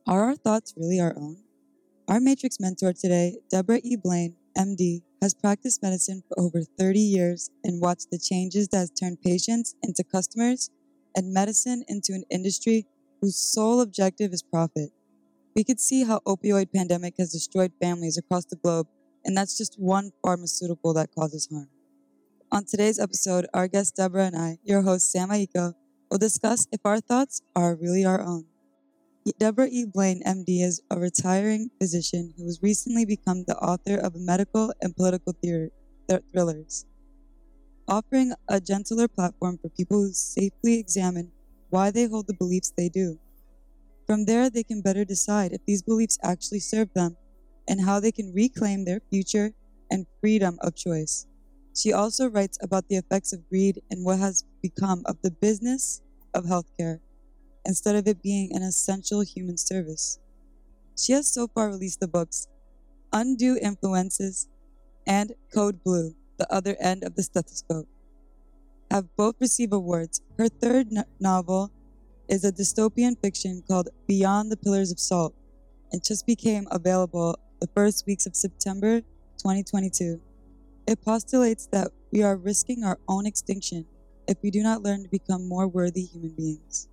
Are our thoughts really our own? Our Matrix mentor today, Debra E Blaine, MD, has practiced medicine for over 30 years and watched the changes that has turned patients into customers and medicine into an industry whose sole objective is profit. We could see how opioid pandemic has destroyed families across the globe, and that's just one pharmaceutical that causes harm. On today's episode, our guest Debra and I, your host Sam Aiko, will discuss if our thoughts are really our own. Debra E. Blaine, MD, is a retiring physician who has recently become the author of medical and political thrillers, offering a gentler platform for people who safely examine why they hold the beliefs they do. From there, they can better decide if these beliefs actually serve them and how they can reclaim their future and freedom of choice. She also writes about the effects of greed and what has become of the business of healthcare, instead of it being an essential human service. She has so far released the books Undue Influences and Code Blue, The Other End of the Stethoscope, have both received awards. Her third novel is a dystopian fiction called Beyond the Pillars of Salt and just became available the first weeks of September 2022. It postulates that we are risking our own extinction if we do not learn to become more worthy human beings.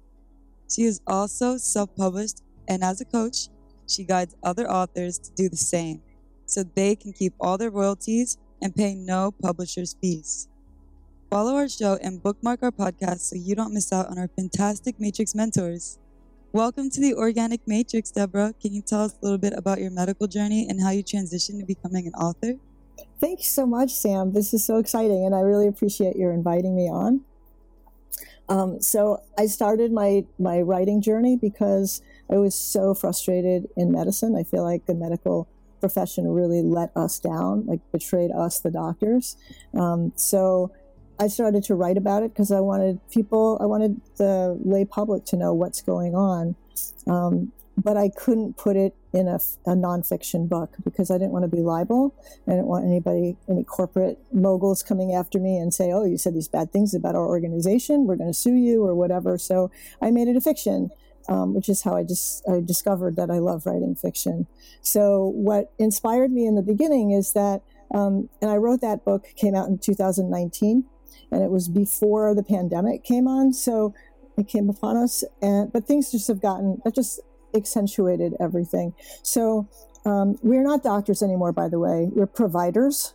She is also self-published, and as a coach, she guides other authors to do the same so they can keep all their royalties and pay no publisher's fees. Follow our show and bookmark our podcast so you don't miss out on our fantastic Matrix mentors. Welcome to the Organic Matrix, Debra. Can you tell us a little bit about your medical journey and how you transitioned to becoming an author? Thank you so much, Sam. This is so exciting, and I really appreciate your inviting me on. So I started my writing journey because I was so frustrated in medicine. I feel like the medical profession really let us down, like betrayed us, the doctors. So I started to write about it because I wanted the lay public to know what's going on. But I couldn't put it in a nonfiction book because I didn't want to be liable. I didn't want any corporate moguls coming after me and say, oh, you said these bad things about our organization, we're going to sue you or whatever. So I made it a fiction, which is how I discovered that I love writing fiction. So what inspired me in the beginning is that, and I wrote that book, came out in 2019, and it was before the pandemic came on. So it came upon us, but things just accentuated everything. So we're not doctors anymore, by the way. We're providers.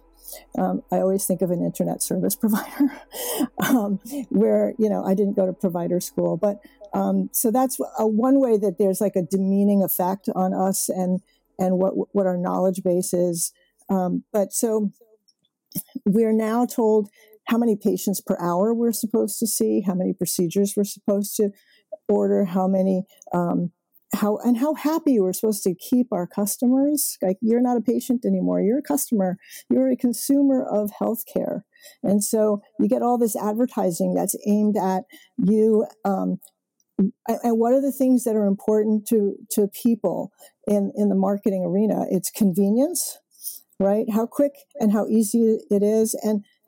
I always think of an internet service provider where, I didn't go to provider school. But so that's one way that there's like a demeaning effect on us and what our knowledge base is. But so we're now told how many patients per hour we're supposed to see, how many procedures we're supposed to order, how happy we're supposed to keep our customers. Like, you're not a patient anymore. You're a customer. You're a consumer of healthcare. And so you get all this advertising that's aimed at you. And what are the things that are important to people in the marketing arena? It's convenience, right? How quick and how easy it is.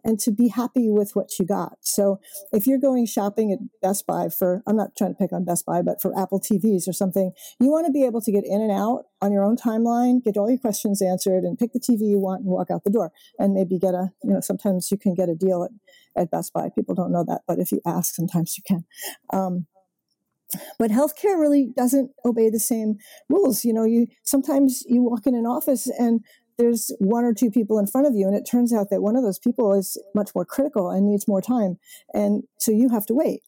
And to be happy with what you got. So if you're going shopping at Best Buy I'm not trying to pick on Best Buy, but for Apple TVs or something, you want to be able to get in and out on your own timeline, get all your questions answered, and pick the TV you want and walk out the door. And maybe sometimes you can get a deal at Best Buy. People don't know that, but if you ask, sometimes you can. But healthcare really doesn't obey the same rules. Sometimes you walk in an office and there's one or two people in front of you, and it turns out that one of those people is much more critical and needs more time. And so you have to wait.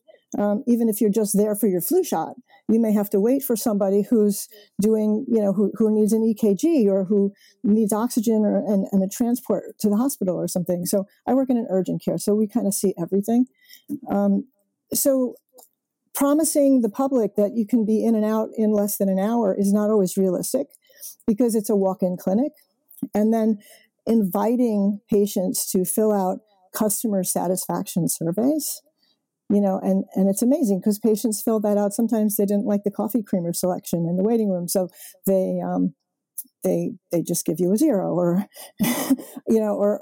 Even if you're just there for your flu shot, you may have to wait for somebody who's doing, who needs an EKG or who needs oxygen and a transport to the hospital or something. So I work in an urgent care, so we kind of see everything. So promising the public that you can be in and out in less than an hour is not always realistic because it's a walk-in clinic. And then inviting patients to fill out customer satisfaction surveys, and it's amazing because patients fill that out. Sometimes they didn't like the coffee creamer selection in the waiting room, so they just give you a 0 or,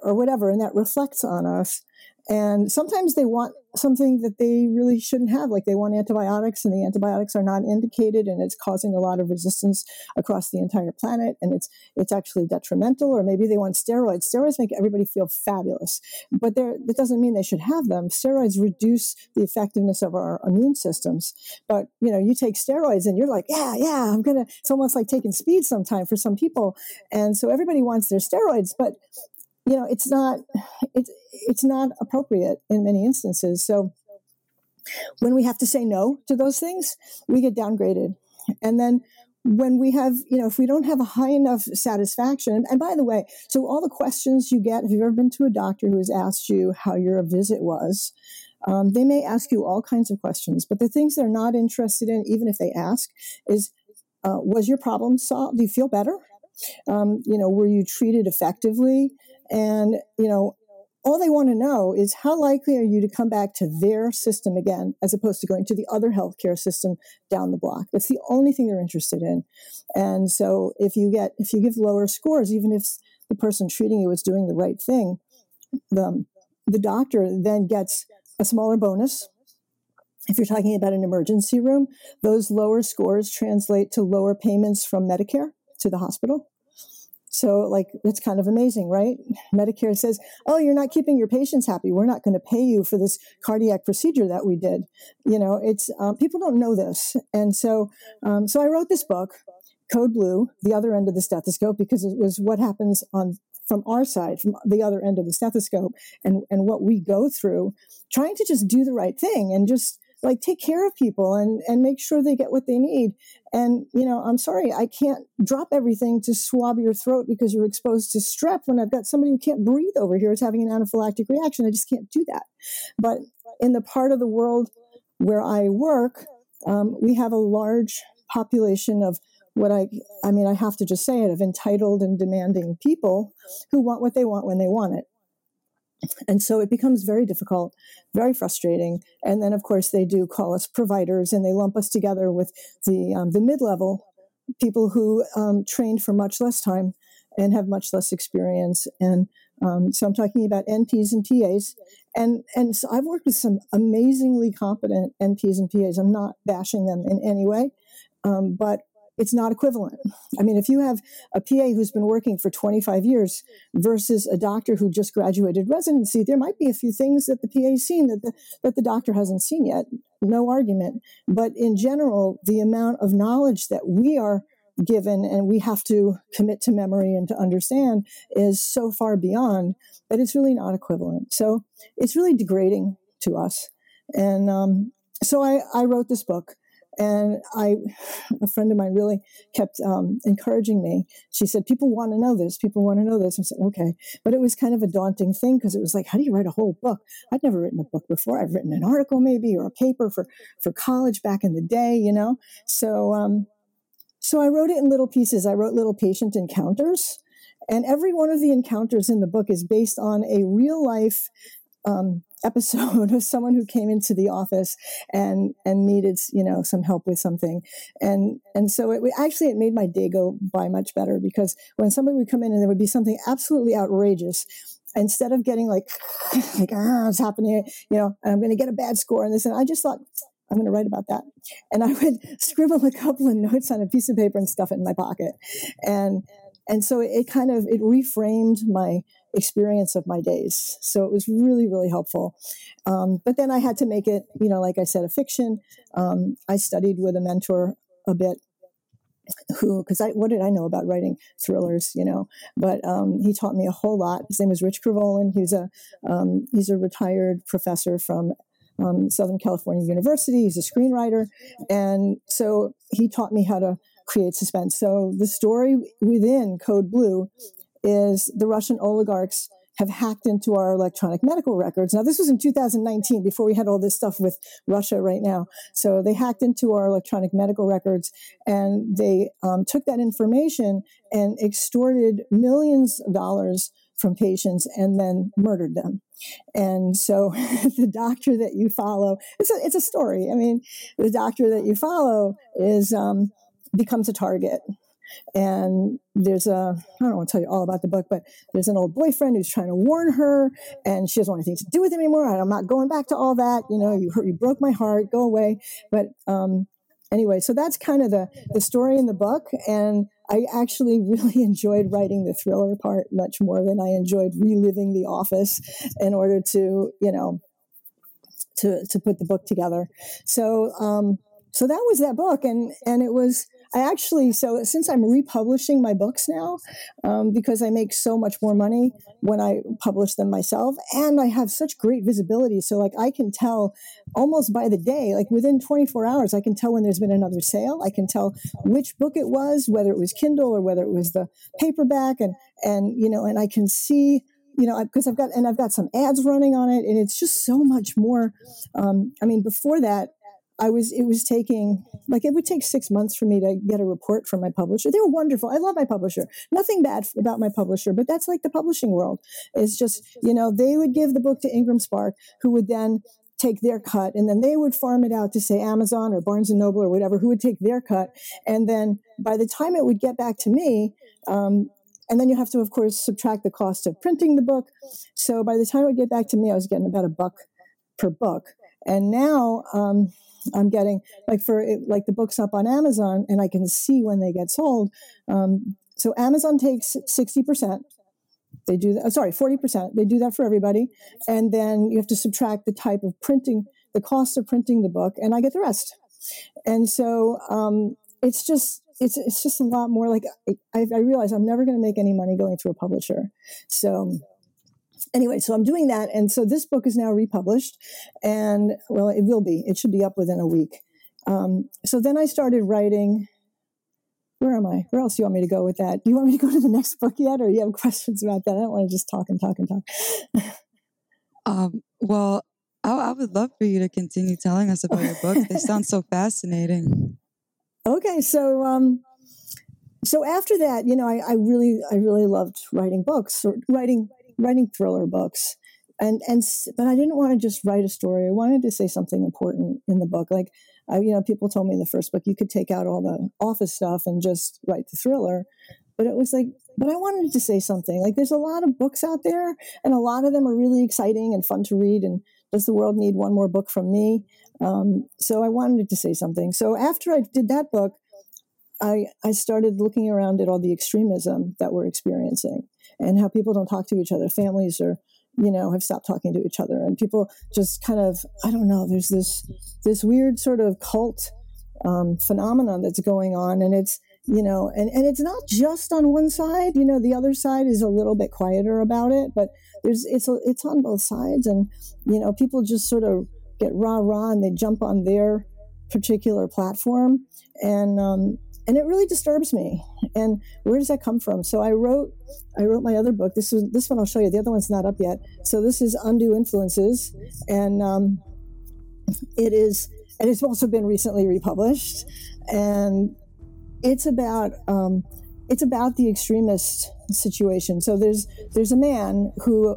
or whatever, and that reflects on us. And sometimes they want something that they really shouldn't have, like they want antibiotics, and the antibiotics are not indicated, and it's causing a lot of resistance across the entire planet, and it's actually detrimental. Or maybe they want steroids. Steroids make everybody feel fabulous, but that doesn't mean they should have them. Steroids reduce the effectiveness of our immune systems. But you take steroids and you're like, yeah, it's almost like taking speed sometime for some people. And so everybody wants their steroids, but it's not appropriate in many instances. So when we have to say no to those things, we get downgraded. And then when we have, if we don't have a high enough satisfaction, and by the way, so all the questions you get, if you've ever been to a doctor who has asked you how your visit was, they may ask you all kinds of questions, but the things they're not interested in, even if they ask, is, was your problem solved? Do you feel better? Were you treated effectively? And, all they want to know is how likely are you to come back to their system again, as opposed to going to the other healthcare system down the block. That's the only thing they're interested in. And so if you give lower scores, even if the person treating you is doing the right thing, the doctor then gets a smaller bonus. If you're talking about an emergency room, those lower scores translate to lower payments from Medicare to the hospital. So, it's kind of amazing, right? Medicare says, oh, you're not keeping your patients happy. We're not going to pay you for this cardiac procedure that we did. It's people don't know this. And so I wrote this book, Code Blue, The Other End of the Stethoscope, because it was what happens from our side, from the other end of the stethoscope, and what we go through, trying to just do the right thing and just take care of people and make sure they get what they need. And, I'm sorry, I can't drop everything to swab your throat because you're exposed to strep when I've got somebody who can't breathe over here is having an anaphylactic reaction. I just can't do that. But in the part of the world where I work, we have a large population of what I have to just say it, of entitled and demanding people who want what they want when they want it. And so it becomes very difficult, very frustrating. And then, of course, they do call us providers, and they lump us together with the mid-level people who trained for much less time and have much less experience. And so I'm talking about NPs and PAs. And so I've worked with some amazingly competent NPs and PAs. I'm not bashing them in any way, but it's not equivalent. I mean, if you have a PA who's been working for 25 years versus a doctor who just graduated residency, there might be a few things that the PA's seen that the doctor hasn't seen yet. No argument. But in general, the amount of knowledge that we are given and we have to commit to memory and to understand is so far beyond that it's really not equivalent. So it's really degrading to us. And so I wrote this book. And a friend of mine really kept encouraging me. She said, people want to know this. People want to know this. I said, okay. But it was kind of a daunting thing because it was like, how do you write a whole book? I'd never written a book before. I've written an article maybe or a paper for college back in the day, So I wrote it in little pieces. I wrote little patient encounters. And every one of the encounters in the book is based on a real life episode of someone who came into the office and needed, some help with something. And so it made my day go by much better, because when somebody would come in and there would be something absolutely outrageous, instead of getting it's happening, I'm going to get a bad score on this. And I just thought, I'm going to write about that. And I would scribble a couple of notes on a piece of paper and stuff it in my pocket. And so it reframed my experience of my days. So it was really, really helpful. But then I had to make it, like I said, a fiction. I studied with a mentor a bit because what did I know about writing thrillers, but he taught me a whole lot. His name was Rich Crivolin. He's a retired professor from Southern California University. He's a screenwriter. And so he taught me how to create suspense. So the story within Code Blue is the Russian oligarchs have hacked into our electronic medical records. Now, this was in 2019, before we had all this stuff with Russia right now. So they hacked into our electronic medical records, and they took that information and extorted millions of dollars from patients and then murdered them. And so the doctor that you follow, it's a story. I mean, the doctor that you follow becomes a target. And there's I don't want to tell you all about the book, but there's an old boyfriend who's trying to warn her, and she doesn't want anything to do with him anymore. I'm not going back to all that. You broke my heart. Go away. But anyway, so that's kind of the story in the book. And I actually really enjoyed writing the thriller part much more than I enjoyed reliving The Office in order to, to put the book together. So that was that book. And it was, so since I'm republishing my books now, because I make so much more money when I publish them myself, and I have such great visibility. So like I can tell almost by the day, like within 24 hours, I can tell when there's been another sale. I can tell which book it was, whether it was Kindle or whether it was the paperback. And I can see, because I've got some ads running on it, and it's just so much more. Before that, it would take 6 months for me to get a report from my publisher. They were wonderful. I love my publisher. Nothing bad about my publisher, but that's like the publishing world. It's just, they would give the book to Ingram Spark, who would then take their cut, and then they would farm it out to, say, Amazon or Barnes & Noble or whatever, who would take their cut. And then by the time it would get back to me, and then you have to, of course, subtract the cost of printing the book. So by the time it would get back to me, I was getting about $1 per book. And now I'm getting, the book's up on Amazon, and I can see when they get sold. So Amazon takes 60%. They do that. 40%. They do that for everybody. And then you have to subtract the type of printing, the cost of printing the book, and I get the rest. And so it's just a lot more like I realize I'm never going to make any money going through a publisher. So anyway, so I'm doing that. And so this book is now republished, and it should be up within a week. So then I started writing. Where am I? Where else do you want me to go with that? Do you want me to go to the next book yet, or do you have questions about that? I don't want to just talk and talk and talk. Well, I would love for you to continue telling us about your books. They sound so fascinating. Okay, so after that, I really loved writing books, or writing thriller books, but I didn't want to just write a story. I wanted to say something important in the book. Like, people told me in the first book you could take out all the office stuff and just write the thriller, but it was like, but I wanted to say something. Like, there's a lot of books out there, and a lot of them are really exciting and fun to read. And does the world need one more book from me? So I wanted to say something. So after I did that book, I started looking around at all the extremism that we're experiencing and how people don't talk to each other. Families are, have stopped talking to each other, and people just kind of, I don't know, there's this weird sort of cult phenomenon that's going on. And it's, and it's not just on one side, the other side is a little bit quieter about it, but it's on both sides. And, people just sort of get rah-rah and they jump on their particular platform. And it really disturbs me. And where does that come from? So I wrote my other book. This one I'll show you. The other one's not up yet. So this is Undue Influences, and it's also been recently republished. And it's about the extremist situation. So there's a man who.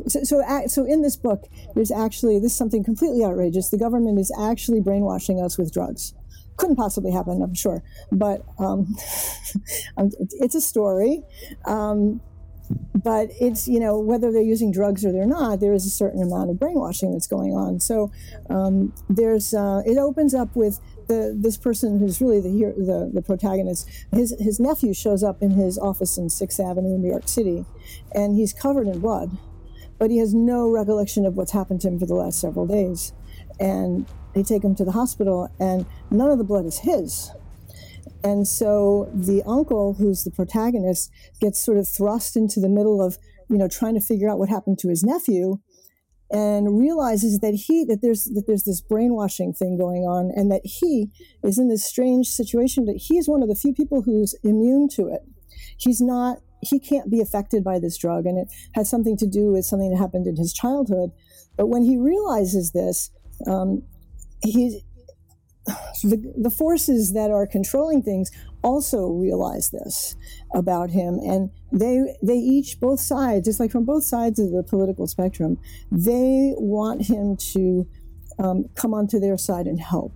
So in this book, this is something completely outrageous. The government is actually brainwashing us with drugs. Couldn't possibly happen, I'm sure, but it's a story. But it's, whether they're using drugs or they're not, there is a certain amount of brainwashing that's going on. So it opens up with this person who's really the protagonist. His nephew shows up in his office in 6th Avenue in New York City, and he's covered in blood, but he has no recollection of what's happened to him for the last several days. And they take him to the hospital, and none of the blood is his. And so the uncle, who's the protagonist, gets sort of thrust into the middle of, trying to figure out what happened to his nephew, and realizes that there's this brainwashing thing going on, and that he is in this strange situation that he's one of the few people who's immune to it. He can't be affected by this drug, and it has something to do with something that happened in his childhood. But when he realizes this, the forces that are controlling things also realize this about him, and they each, both sides, it's like from both sides of the political spectrum, they want him to come onto their side and help.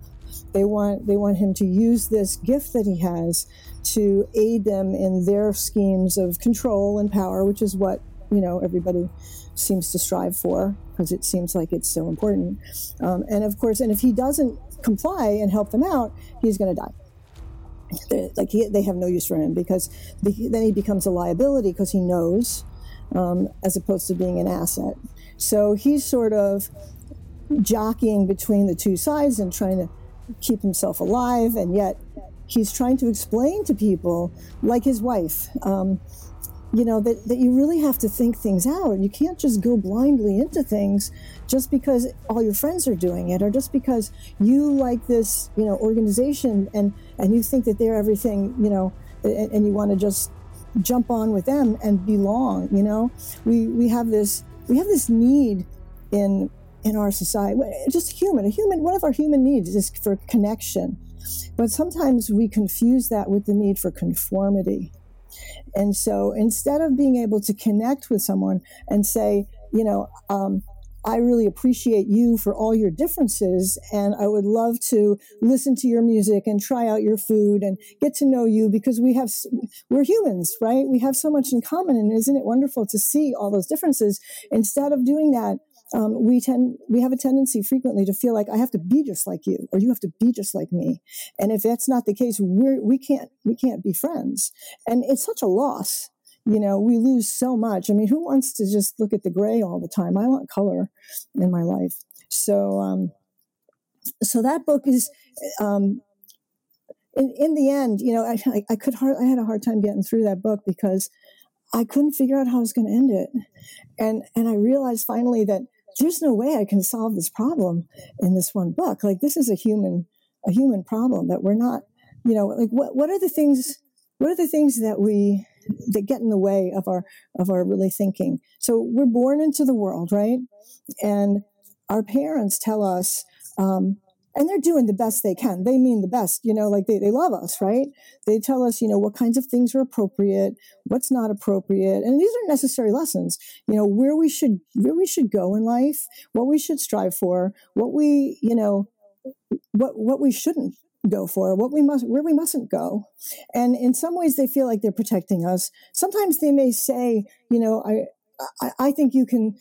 They want him to use this gift that he has to aid them in their schemes of control and power, which is what, everybody seems to strive for, because it seems like it's so important. And of course, and if he doesn't comply and help them out, he's going to die. They have no use for him, because then he becomes a liability, because he knows, as opposed to being an asset. So he's sort of jockeying between the two sides and trying to keep himself alive, and yet he's trying to explain to people, like his wife, that you really have to think things out. You can't just go blindly into things just because all your friends are doing it, or just because you like this, organization, and you think that they're everything, and you want to just jump on with them and belong. We have this need in our society, just one of our human needs is for connection. But sometimes we confuse that with the need for conformity. And so instead of being able to connect with someone and say, I really appreciate you for all your differences, and I would love to listen to your music and try out your food and get to know you, because we're humans, right? We have so much in common, and isn't it wonderful to see all those differences? Instead of doing that, we have a tendency frequently to feel like I have to be just like you, or you have to be just like me. And if that's not the case, we can't be friends. And it's such a loss. We lose so much. I mean, who wants to just look at the gray all the time? I want color in my life. So that book is, in the end, I had a hard time getting through that book, because I couldn't figure out how I was going to end it. And I realized finally that there's no way I can solve this problem in this one book. Like, this is a human problem that we're not, what are the things that get in the way of our really thinking? So we're born into the world, right? And our parents tell us, and they're doing the best they can. They mean the best, they love us, right? They tell us, what kinds of things are appropriate, what's not appropriate. And these aren't necessary lessons, where we should go in life, what we should strive for, what we shouldn't go for, where we mustn't go. And in some ways they feel like they're protecting us. Sometimes they may say, I think you can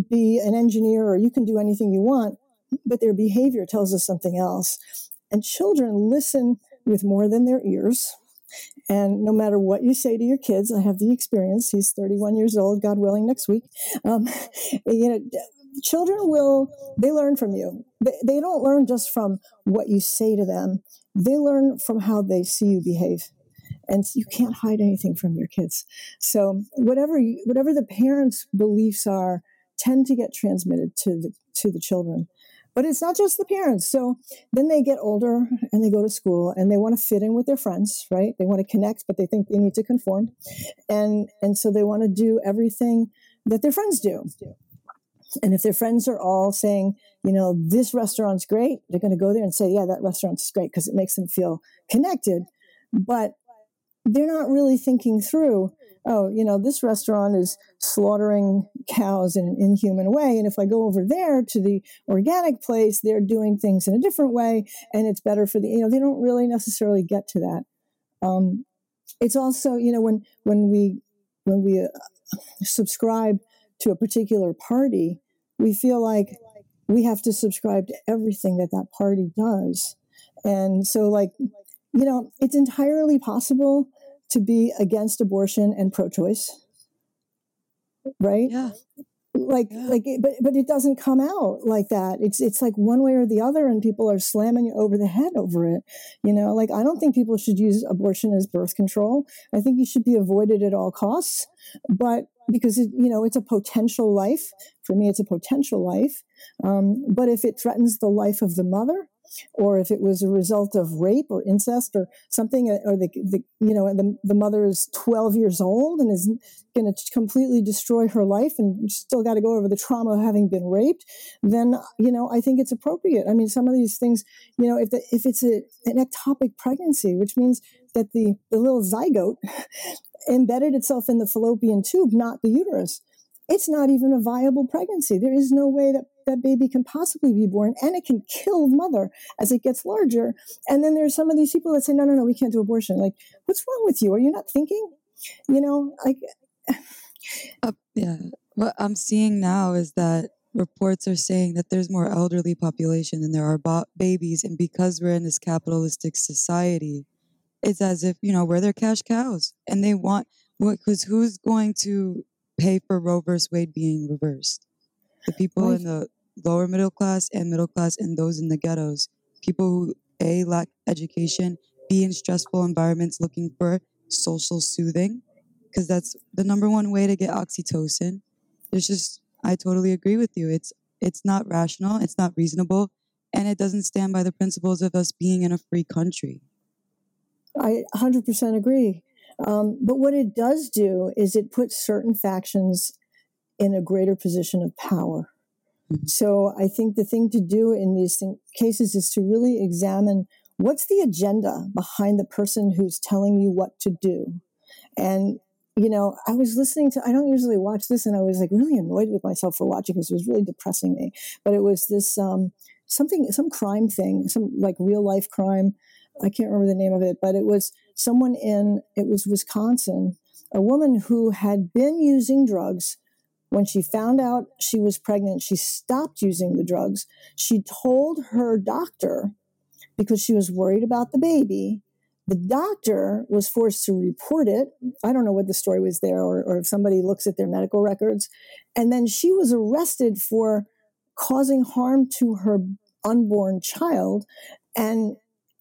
be an engineer, or you can do anything you want, but their behavior tells us something else. And children listen with more than their ears. And no matter what you say to your kids, I have the experience. He's 31 years old, God willing, next week. Children they learn from you. They don't learn just from what you say to them. They learn from how they see you behave. And you can't hide anything from your kids. So whatever the parents' beliefs are tend to get transmitted to the children. But it's not just the parents. So then they get older and they go to school and they want to fit in with their friends, right? They want to connect, but they think they need to conform. And so they want to do everything that their friends do. And if their friends are all saying, this restaurant's great, they're going to go there and say, yeah, that restaurant's great, because it makes them feel connected. But they're not really thinking through, this restaurant is slaughtering cows in an inhuman way. And if I go over there to the organic place, they're doing things in a different way, and it's better for they don't really necessarily get to that. It's also, when we subscribe to a particular party, we feel like we have to subscribe to everything that party does. And so, it's entirely possible to be against abortion and pro-choice, right? Yeah. But it doesn't come out like that. It's like one way or the other, and people are slamming you over the head over it. I don't think people should use abortion as birth control. I think you should be avoided at all costs. But because it's a potential life. For me, it's a potential life. But if it threatens the life of the mother, or if it was a result of rape or incest or something, or the mother is 12 years old and is going to completely destroy her life, and you still got to go over the trauma of having been raped, then I think it's appropriate. I mean, some of these things, if it's an ectopic pregnancy, which means that the little zygote embedded itself in the fallopian tube, not the uterus. it's not even a viable pregnancy. There is no way that that baby can possibly be born, and it can kill the mother as it gets larger. And then there's some of these people that say, no, we can't do abortion. Like, what's wrong with you? Are you not thinking? Like, Yeah. What I'm seeing now is that reports are saying that there's more elderly population than there are babies. And because we're in this capitalistic society, it's as if, we're their cash cows. And they want, because who's going to pay for Roe versus Wade being reversed? The people right. in the lower middle class and those in the ghettos. People who, A, lack education, B, in stressful environments looking for social soothing, because that's the number one way to get oxytocin. I totally agree with you. It's not rational, it's not reasonable, and it doesn't stand by the principles of us being in a free country. I 100% agree. But what it does do is it puts certain factions in a greater position of power. Mm-hmm. So I think the thing to do in these cases is to really examine what's the agenda behind the person who's telling you what to do. And, I was listening to, I don't usually watch this, and I was like really annoyed with myself for watching because it was really depressing me. But it was this, some crime thing, some like real life crime. I can't remember the name of it, but it was it was Wisconsin, a woman who had been using drugs. When she found out she was pregnant, she stopped using the drugs. She told her doctor because she was worried about the baby. The doctor was forced to report it. I don't know what the story was there, or if somebody looks at their medical records. And then she was arrested for causing harm to her unborn child. And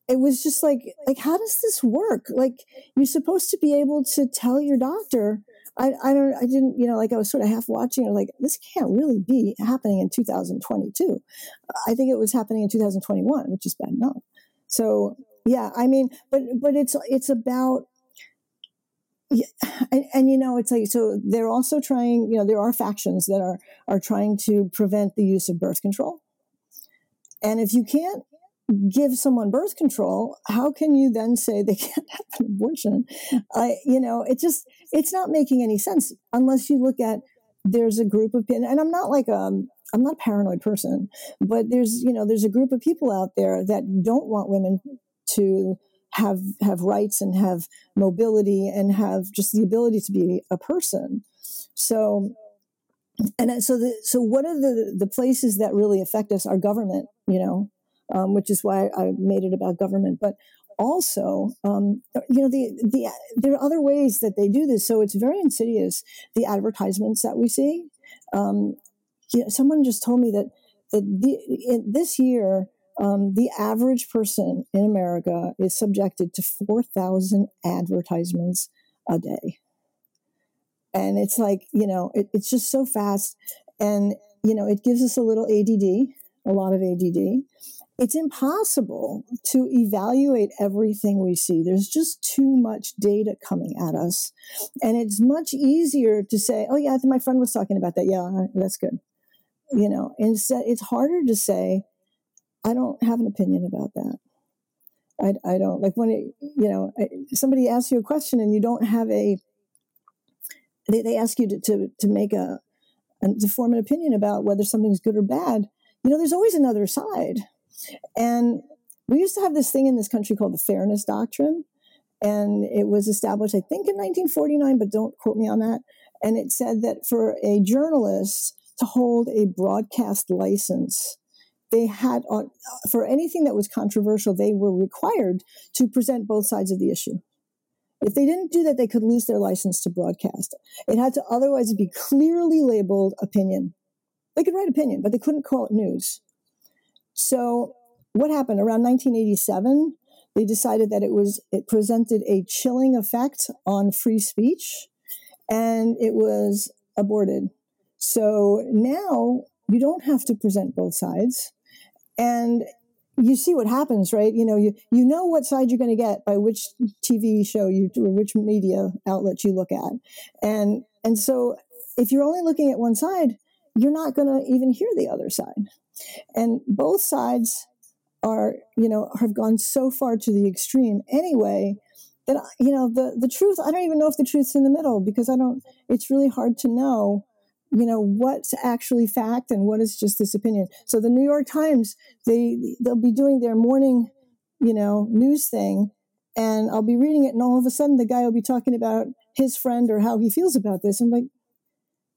it was just like, how does this work? Like, you're supposed to be able to tell your doctor. I didn't, I was sort of half watching. I was like, this can't really be happening in 2022. I think it was happening in 2021, which is bad enough. So, yeah, I mean, but it's about, yeah, and it's like, so they're also trying, there are factions that are trying to prevent the use of birth control. And if you can't give someone birth control, how can you then say they can't have an abortion? It's not making any sense unless you look at, there's a group of, and I'm not like, I'm not a paranoid person, but there's a group of people out there that don't want women to have rights and have mobility and have just the ability to be a person. So, so what are the places that really affect us? Our government, which is why I made it about government, but also, there are other ways that they do this. So it's very insidious, the advertisements that we see. Someone just told me that this year, the average person in America is subjected to 4,000 advertisements a day. And it's like, it's just so fast. And, it gives us a lot of ADD. It's impossible to evaluate everything we see. There's just too much data coming at us. And it's much easier to say, oh, yeah, my friend was talking about that. Yeah, that's good. Instead, it's harder to say, I don't have an opinion about that. I don't, like when somebody asks you a question and you don't have they ask you to make to form an opinion about whether something's good or bad. There's always another side. And we used to have this thing in this country called the Fairness Doctrine. And it was established, I think, in 1949, but don't quote me on that. And it said that for a journalist to hold a broadcast license, they had, for anything that was controversial, they were required to present both sides of the issue. If they didn't do that, they could lose their license to broadcast. It had to otherwise be clearly labeled opinion. They could write opinion, but they couldn't call it news. So what happened? Around 1987, they decided that it presented a chilling effect on free speech, and it was aborted. So now you don't have to present both sides. And you see what happens, right? You know what side you're going to get by which TV show or which media outlet you look at. And so if you're only looking at one side, you're not going to even hear the other side. And both sides have gone so far to the extreme anyway that, the truth, I don't even know if the truth's in the middle, because it's really hard to know what's actually fact and what is just this opinion. So the New York Times, they'll be doing their morning, news thing, and I'll be reading it, and all of a sudden the guy will be talking about his friend or how he feels about this. I'm like,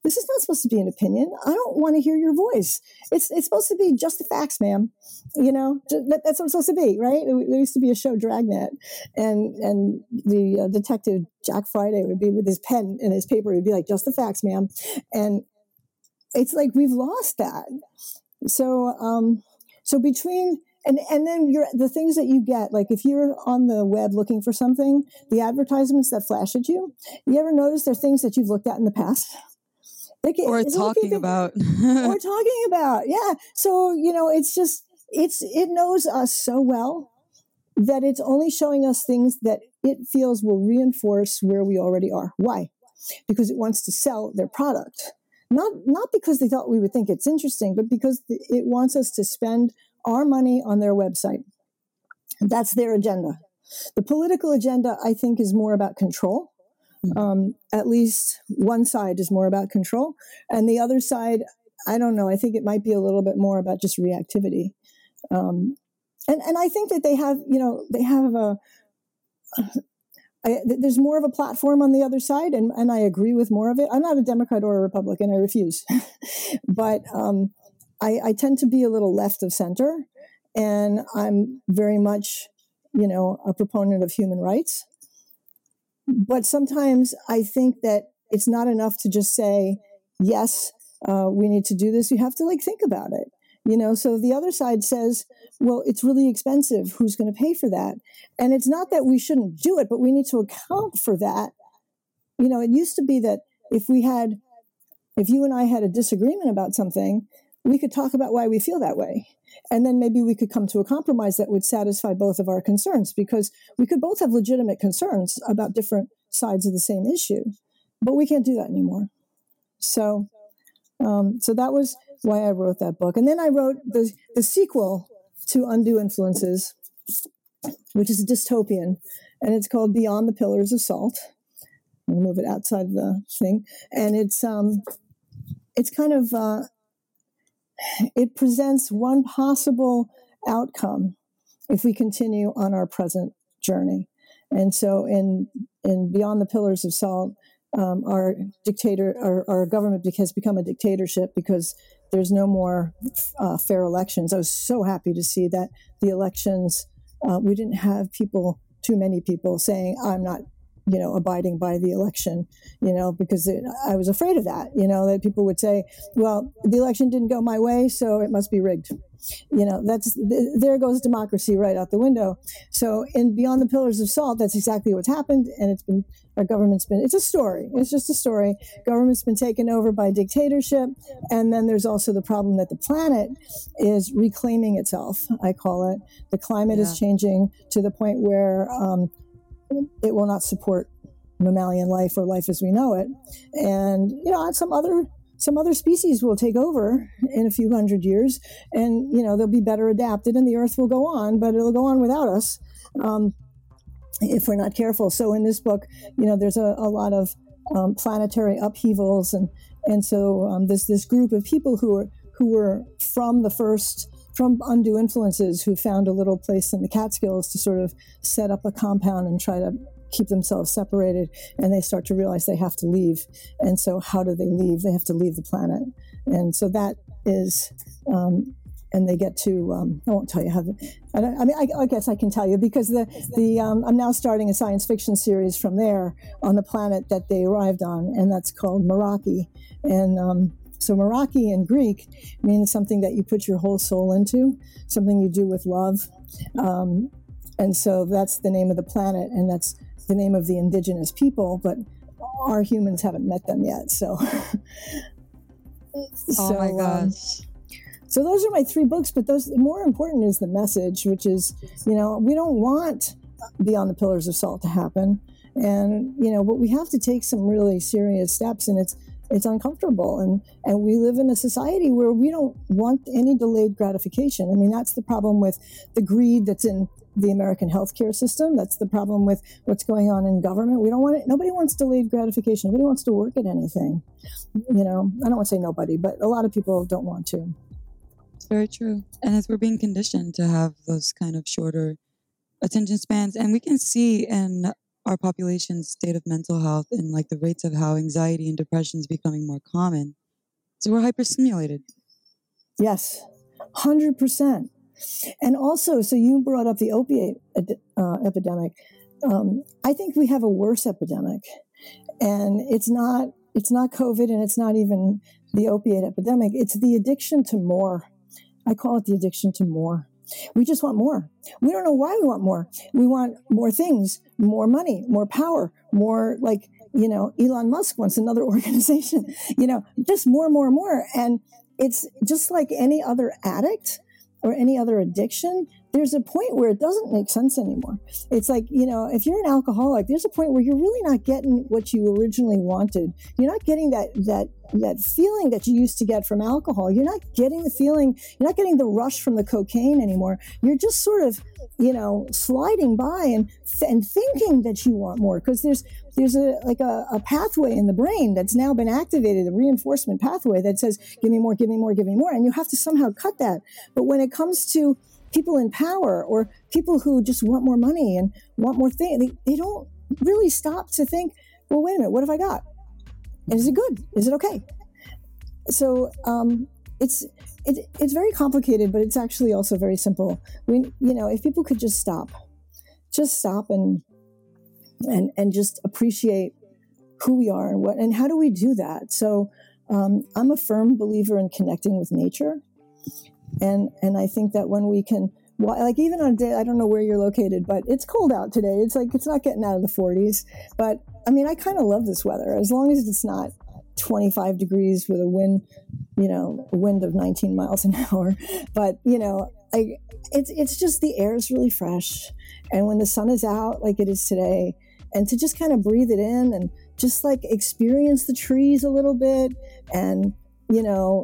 this is not supposed to be an opinion. I don't want to hear your voice. It's supposed to be just the facts, ma'am. That's what it's supposed to be, right? There used to be a show, Dragnet, and the detective Jack Friday would be with his pen and his paper. He'd be like, just the facts, ma'am. And it's like we've lost that. So between and then the things that you get, like if you're on the web looking for something, the advertisements that flash at you, you ever notice they're things that you've looked at in the past? Or talking about. Yeah. So, it knows us so well that it's only showing us things that it feels will reinforce where we already are. Why? Because it wants to sell their product. Not because they thought we would think it's interesting, but because it wants us to spend our money on their website. That's their agenda. The political agenda, I think, is more about control. At least one side is more about control, and the other side, I don't know. I think it might be a little bit more about just reactivity. And I think that there's more of a platform on the other side, and I agree with more of it. I'm not a Democrat or a Republican. I refuse. But I tend to be a little left of center, and I'm very much, a proponent of human rights. But sometimes I think that it's not enough to just say, yes, we need to do this. You have to think about it. So the other side says, well, it's really expensive. Who's going to pay for that? And it's not that we shouldn't do it, but we need to account for that. It used to be that if you and I had a disagreement about something, we could talk about why we feel that way. And then maybe we could come to a compromise that would satisfy both of our concerns, because we could both have legitimate concerns about different sides of the same issue, but we can't do that anymore. So that was why I wrote that book. And then I wrote the sequel to Undue Influences, which is a dystopian, and it's called Beyond the Pillars of Salt. I'll move it outside the thing. And it's kind of, it presents one possible outcome if we continue on our present journey. And so in Beyond the Pillars of Salt, our government has become a dictatorship because there's no more fair elections. I was so happy to see that the elections, we didn't have too many people saying, I'm not, abiding by the election, because I was afraid of that, that people would say, well, the election didn't go my way, so it must be rigged. There goes democracy right out the window. So in Beyond the Pillars of Salt, that's exactly what's happened. And it's a story. It's just a story. Government's been taken over by dictatorship. And then there's also the problem that the planet is reclaiming itself, I call it. The climate is changing to the point where it will not support mammalian life or life as we know it. And, some other species will take over in a few hundred years, and, they'll be better adapted, and the Earth will go on, but it'll go on without us if we're not careful. So in this book, there's a lot of planetary upheavals, and so there's this group of people who were from Undue Influences, who found a little place in the Catskills to sort of set up a compound and try to keep themselves separated, and they start to realize they have to leave. And so how do they leave? They have to leave the planet. And so that is, and they get to, I won't tell you how, I guess I can tell you, because I'm now starting a science fiction series from there on the planet that they arrived on, and that's called Meraki. And so Meraki in Greek means something that you put your whole soul into, something you do with love. And so that's the name of the planet, and that's the name of the indigenous people, but our humans haven't met them yet. So, oh my gosh. So those are my 3 books, but more important is the message, which is, we don't want Beyond the Pillars of Salt to happen. And, but we have to take some really serious steps, and It's uncomfortable. And we live in a society where we don't want any delayed gratification. I mean, that's the problem with the greed that's in the American healthcare system. That's the problem with what's going on in government. We don't want it. Nobody wants delayed gratification. Nobody wants to work at anything. You know, I don't want to say nobody, but a lot of people don't want to. It's very true. And as we're being conditioned to have those kind of shorter attention spans, and we can see in our population's state of mental health and like the rates of how anxiety and depression is becoming more common. So we're hyperstimulated. Yes, 100%. And also, so you brought up the opiate epidemic. I think we have a worse epidemic, and it's not COVID, and it's not even the opiate epidemic. It's the addiction to more. I call it the addiction to more. We just want more. We don't know why we want more. We want more things, more money, more power, more, like, you know, Elon Musk wants another organization, you know, just more, more, more. And it's just like any other addict or any other addiction. There's a point where it doesn't make sense anymore. It's like, you know, if you're an alcoholic, there's a point where you're really not getting what you originally wanted. You're not getting that feeling that you used to get from alcohol. You're not getting the feeling, you're not getting the rush from the cocaine anymore. You're just sort of, you know, sliding by and thinking that you want more, because there's a pathway in the brain that's now been activated, a reinforcement pathway that says, give me more, give me more, give me more. And you have to somehow cut that. But when it comes to people in power or people who just want more money and want more things, they don't really stop to think, well, wait a minute, what have I got? And is it good? Is it okay? So it's very complicated, but it's actually also very simple. If people could just stop and just appreciate who we are and how do we do that? So I'm a firm believer in connecting with nature. And I think that when we can, like even on a day, I don't know where you're located, but it's cold out today. It's like, it's not getting out of the 40s, but I mean, I kind of love this weather as long as it's not 25 degrees with a wind, a wind of 19 miles an hour. But, it's just the air is really fresh. And when the sun is out like it is today, and to just kind of breathe it in and just like experience the trees a little bit. And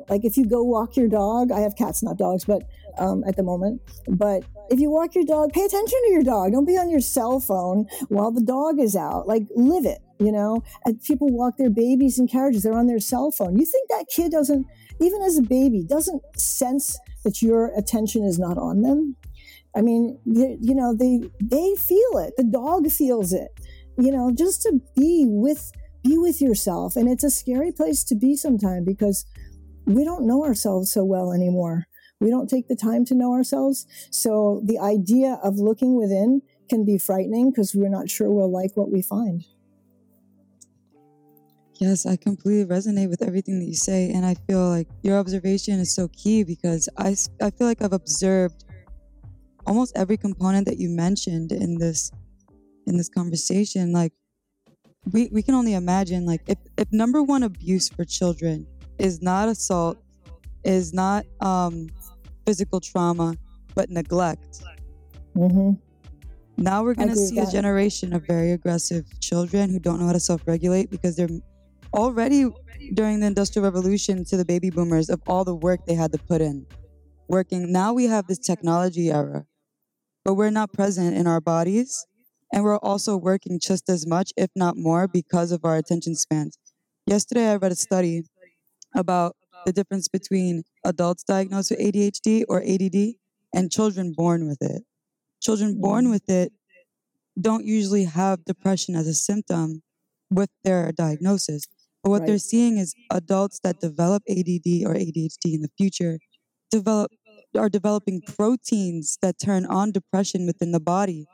like if you go walk your dog, I have cats, not dogs, but at the moment. But if you walk your dog, pay attention to your dog. Don't be on your cell phone while the dog is out. Like live it, And people walk their babies in carriages. They're on their cell phone. You think that kid doesn't, even as a baby, doesn't sense that your attention is not on them? I mean, they feel it. The dog feels it. Just to be with yourself. And it's a scary place to be sometimes because we don't know ourselves so well anymore. We don't take the time to know ourselves. So the idea of looking within can be frightening because we're not sure we'll like what we find. Yes, I completely resonate with everything that you say. And I feel like your observation is so key because I feel like I've observed almost every component that you mentioned in this conversation. Like we can only imagine, like if number one abuse for children is not assault, is not physical trauma, but neglect. Mm-hmm. Now we're going to see a generation of very aggressive children who don't know how to self-regulate because they're already during the Industrial Revolution to the baby boomers of all the work they had to put in working. Now we have this technology era, but we're not present in our bodies. And we're also working just as much, if not more, because of our attention spans. Yesterday, I read a study about the difference between adults diagnosed with ADHD or ADD and children born with it. Children born with it don't usually have depression as a symptom with their diagnosis. But what they're seeing is adults that develop ADD or ADHD in the future are developing proteins that turn on depression within the body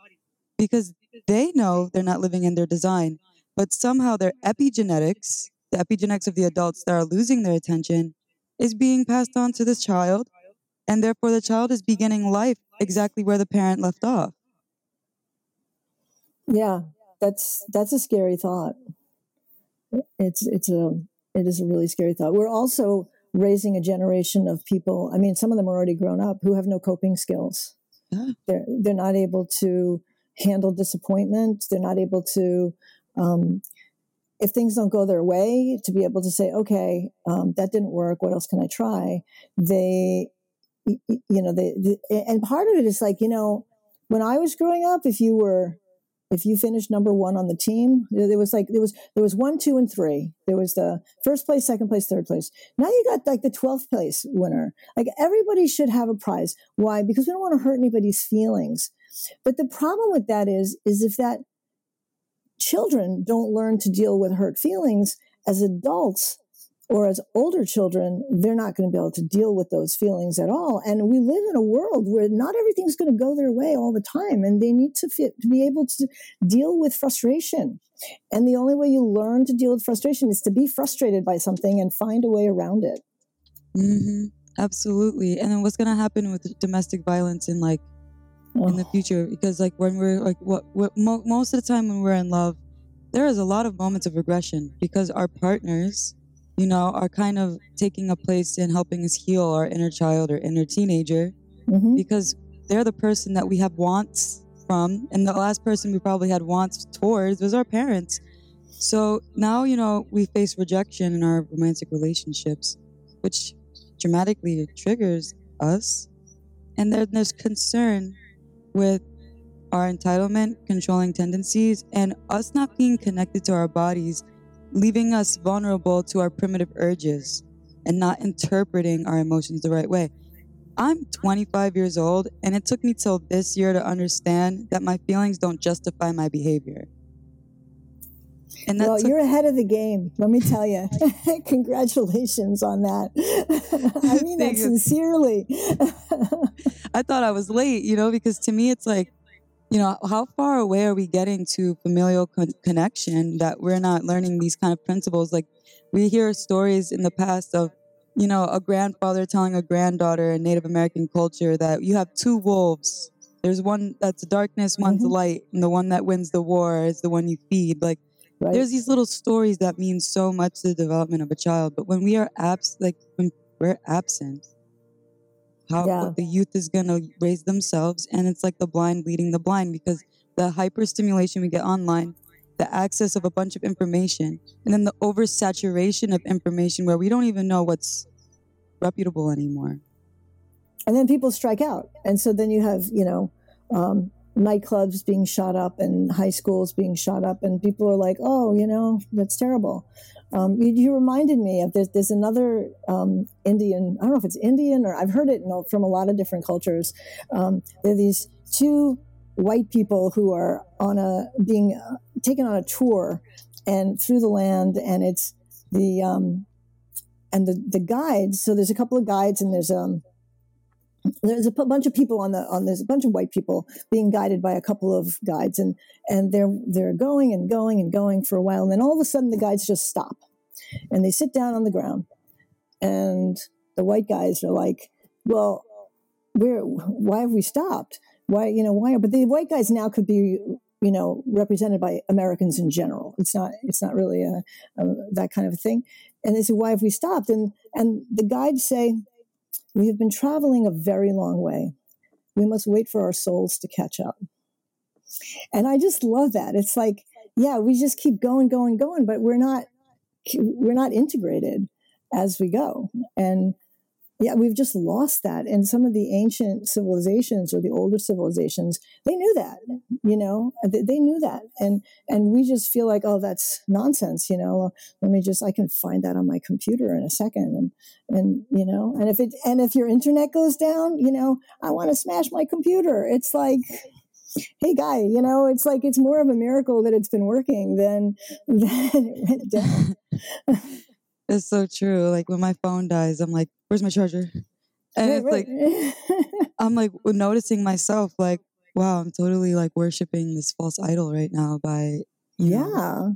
because they know they're not living in their design, but somehow their epigenetics, the epigenetics of the adults that are losing their attention, is being passed on to this child, and therefore the child is beginning life exactly where the parent left off. Yeah, that's a scary thought. It is a really scary thought. We're also raising a generation of people. I mean, some of them are already grown up who have no coping skills. Yeah. They're not able to handle disappointment. They're not able to if things don't go their way, to be able to say, okay, that didn't work. What else can I try? They, and part of it is like, when I was growing up, if you finished number one on the team, there was 1, 2, and 3. There was the first place, second place, third place. Now you got like the 12th place winner. Like everybody should have a prize. Why? Because we don't want to hurt anybody's feelings. But the problem with that is if that children don't learn to deal with hurt feelings as adults or as older children, they're not going to be able to deal with those feelings at all. And we live in a world where not everything's going to go their way all the time. And they need to be able to deal with frustration. And the only way you learn to deal with frustration is to be frustrated by something and find a way around it. Mm-hmm. Absolutely. And then what's going to happen with domestic violence in the future? Because like when we're like most of the time when we're in love, there is a lot of moments of regression because our partners, are kind of taking a place in helping us heal our inner child or inner teenager, because they're the person that we have wants from, and the last person we probably had wants towards was our parents. So now, we face rejection in our romantic relationships, which dramatically triggers us. And then there's concern with our entitlement, controlling tendencies, and us not being connected to our bodies, leaving us vulnerable to our primitive urges and not interpreting our emotions the right way. I'm 25 years old, and it took me till this year to understand that my feelings don't justify my behavior. And well, you're ahead of the game, let me tell you. Congratulations on that. I mean that sincerely. I thought I was late, because to me it's like, how far away are we getting to familial connection that we're not learning these kind of principles? Like we hear stories in the past of, a grandfather telling a granddaughter in Native American culture that you have two wolves. There's one that's darkness, one's light, and the one that wins the war is the one you feed. Like there's these little stories that mean so much to the development of a child. But when we are when we're absent, how the youth is going to raise themselves, and it's like the blind leading the blind, because the hyperstimulation we get online, the access of a bunch of information, and then the oversaturation of information where we don't even know what's reputable anymore. And then people strike out, and so then you have nightclubs being shot up and high schools being shot up, and people are like, oh, that's terrible. You reminded me of there's another Indian, I don't know if it's Indian or I've heard it from a lot of different cultures. There are these two white people who are being taken on a tour and through the land, and it's the guides. So there's a couple of guides, and there's a bunch of people there's a bunch of white people being guided by a couple of guides, and they're going and going and going for a while, and then all of a sudden the guides just stop and they sit down on the ground, and the white guys are like, well, why have we stopped? Why? But the white guys now could be represented by Americans in general. It's not really that kind of a thing. And they say, why have we stopped? And the guides say, we have been traveling a very long way. We must wait for our souls to catch up. And I just love that. It's like, yeah, we just keep going, but we're not integrated as we go. And yeah, we've just lost that. And some of the ancient civilizations or the older civilizations, they knew that, they knew that. And we just feel like, oh, that's nonsense. I can find that on my computer in a second. And if your internet goes down, I want to smash my computer. It's like, hey guy, it's like, it's more of a miracle that it's been working than it went down. It's so true. Like when my phone dies, I'm like, where's my charger? And like, I'm like noticing myself like, wow, I'm totally like worshiping this false idol right now by, the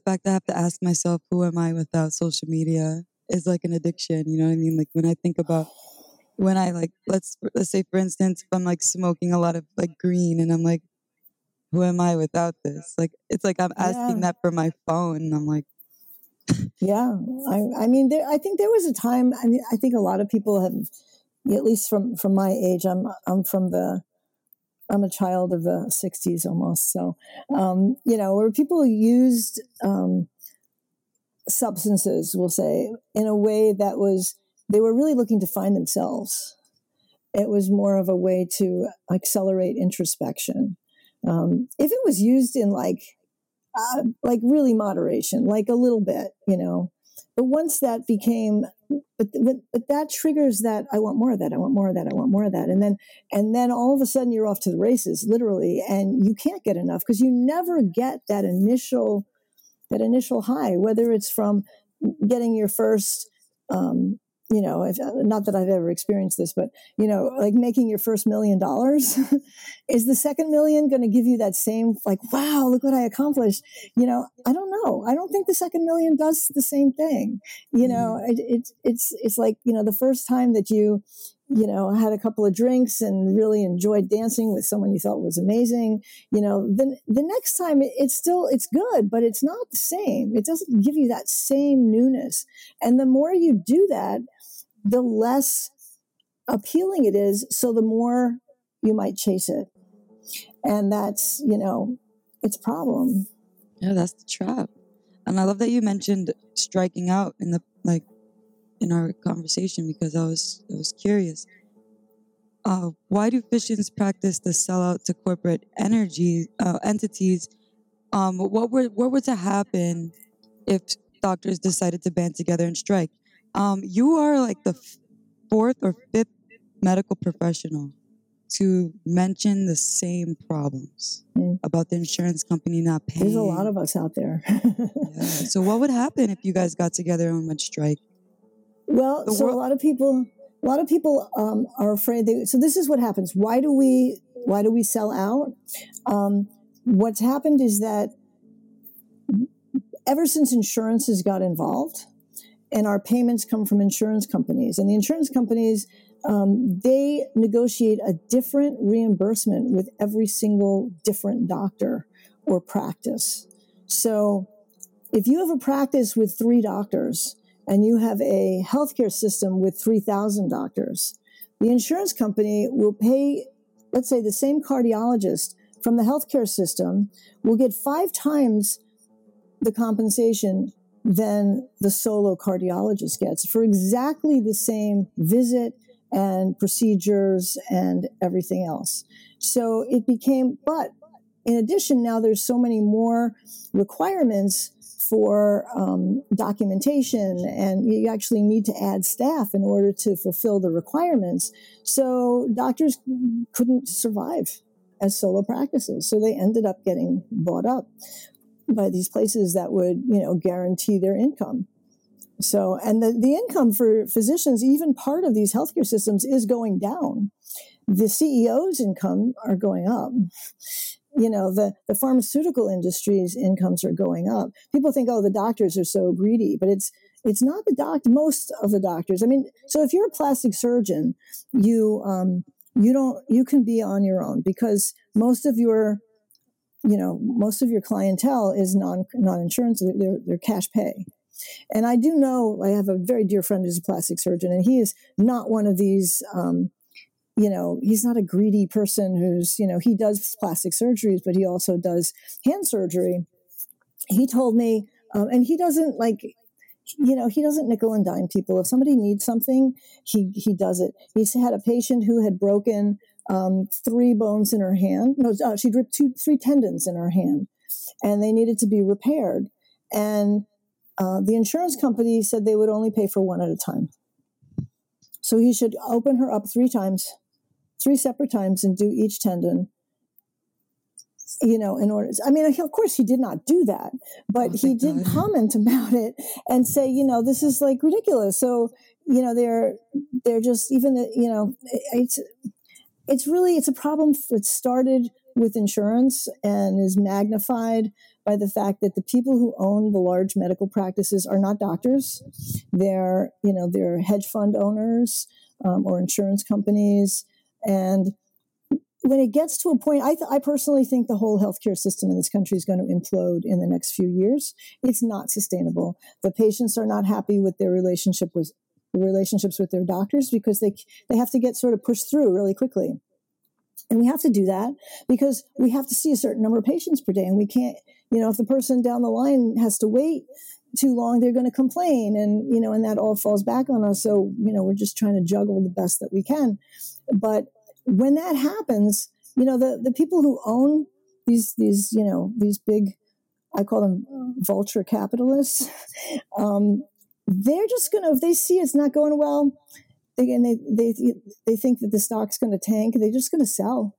fact that I have to ask myself, who am I without social media is like an addiction. You know what I mean? Like when I think about when I like, let's say for instance, if I'm like smoking a lot of like green and I'm like, who am I without this? Like, it's like I'm asking that for my phone. And I'm like, yeah, I mean, I think there was a time. I mean, I think a lot of people have, at least from my age. I'm a child of the '60s almost. So, where people used substances, we'll say, in a way that they were really looking to find themselves. It was more of a way to accelerate introspection. If it was used in like really moderation, like a little bit, but once that became, but that triggers that I want more of that, I want more of that, I want more of that, and then all of a sudden you're off to the races, literally, and you can't get enough because you never get that initial high, whether it's from getting your first, not that I've ever experienced this, but, like making your first $1 million, is the second million going to give you that same, like, wow, look what I accomplished? I don't know. I don't think the second million does the same thing. It's like, the first time that you had a couple of drinks and really enjoyed dancing with someone you thought was amazing, then the next time it's good, but it's not the same. It doesn't give you that same newness. And the more you do that, the less appealing it is. So the more you might chase it. And that's, it's a problem. Yeah, that's the trap. And I love that you mentioned striking out in our conversation, because I was curious. Why do physicians practice the sellout to corporate entities? What were to happen if doctors decided to band together and strike? You are like the fourth or fifth medical professional to mention the same problems about the insurance company not paying. There's a lot of us out there. Yeah. So what would happen if you guys got together and went strike? Well, a lot of people are afraid. So this is what happens. Why do we sell out? What's happened is that ever since insurance has got involved, and our payments come from insurance companies, and the insurance companies, they negotiate a different reimbursement with every single different doctor or practice. So if you have a practice with 3 doctors and you have a healthcare system with 3,000 doctors, the insurance company will pay, let's say, the same cardiologist from the healthcare system will get 5 times the compensation than the solo cardiologist gets for exactly the same visit and procedures and everything else. So it became, but in addition, now there's so many more requirements for documentation, and you actually need to add staff in order to fulfill the requirements. So doctors couldn't survive as solo practices. So they ended up getting bought up by these places that would, guarantee their income. So, and the income for physicians, even part of these healthcare systems, is going down. The CEO's income are going up. The pharmaceutical industry's incomes are going up. People think, the doctors are so greedy, but it's not most of the doctors. I mean, so if you're a plastic surgeon, you can be on your own, because most of your clientele is non-insurance. They're cash pay. And I do know, I have a very dear friend who's a plastic surgeon, and he is not one of these, he's not a greedy person who's, he does plastic surgeries, but he also does hand surgery. He told me, and he doesn't he doesn't nickel and dime people. If somebody needs something, he does it. He's had a patient who had broken 3 bones in her hand. No, she'd ripped 3 tendons in her hand, and they needed to be repaired. And the insurance company said they would only pay for 1 at a time. So he should open her up 3 times, 3 separate times, and do each tendon. In order, of course he did not do that, but he did comment about it and say, this is like ridiculous. So, they're just, even, it's a problem that started with insurance and is magnified by the fact that the people who own the large medical practices are not doctors. They're hedge fund owners or insurance companies. And when it gets to a point, I personally think the whole healthcare system in this country is going to implode in the next few years. It's not sustainable. The patients are not happy with their relationships with their doctors, because they have to get sort of pushed through really quickly. And we have to do that because we have to see a certain number of patients per day. And we can't, if the person down the line has to wait too long, they're going to complain, and that all falls back on us. So we're just trying to juggle the best that we can. But when that happens, the people who own these big, I call them vulture capitalists, they're just going to, if they see it's not going well, they think that the stock's going to tank, they're just going to sell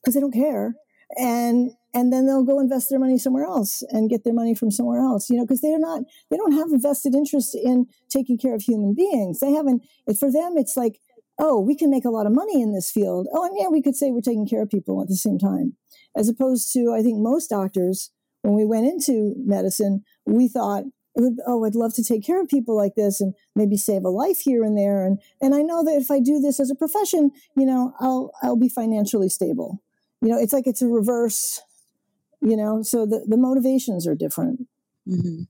because they don't care. And then they'll go invest their money somewhere else and get their money from somewhere else, because they don't have a vested interest in taking care of human beings. For them, it's like, oh, we can make a lot of money in this field. Oh, and yeah, we could say we're taking care of people at the same time. As opposed to, I think most doctors, when we went into medicine, we thought, I'd love to take care of people like this and maybe save a life here and there. And I know that if I do this as a profession, I'll be financially stable. It's like it's a reverse, so the motivations are different. Mm-hmm.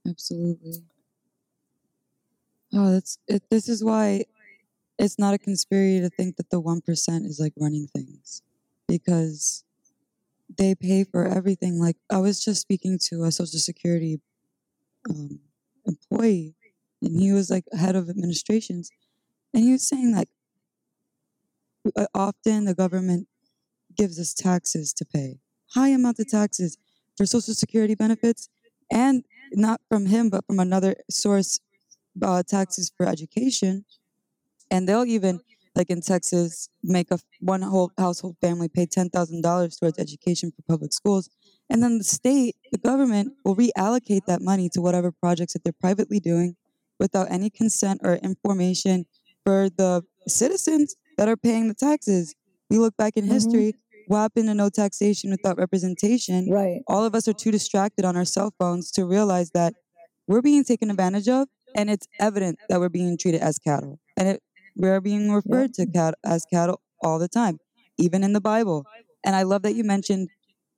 Absolutely. Oh, this is why it's not a conspiracy to think that the 1% is like running things, because they pay for everything. Like, I was just speaking to a Social Security employee, and he was like head of administrations, and he was saying like often the government gives us taxes to pay, high amounts of taxes for Social Security benefits, and not from him but from another source, taxes for education. And they'll even, like in Texas, make one whole household family pay $10,000 towards education for public schools. And then the government will reallocate that money to whatever projects that they're privately doing without any consent or information for the citizens that are paying the taxes. We look back in history, what happened to no taxation without representation? Right. All of us are too distracted on our cell phones to realize that we're being taken advantage of, and it's evident that we're being treated as cattle. And we're being referred to as cattle all the time, even in the Bible. And I love that you mentioned,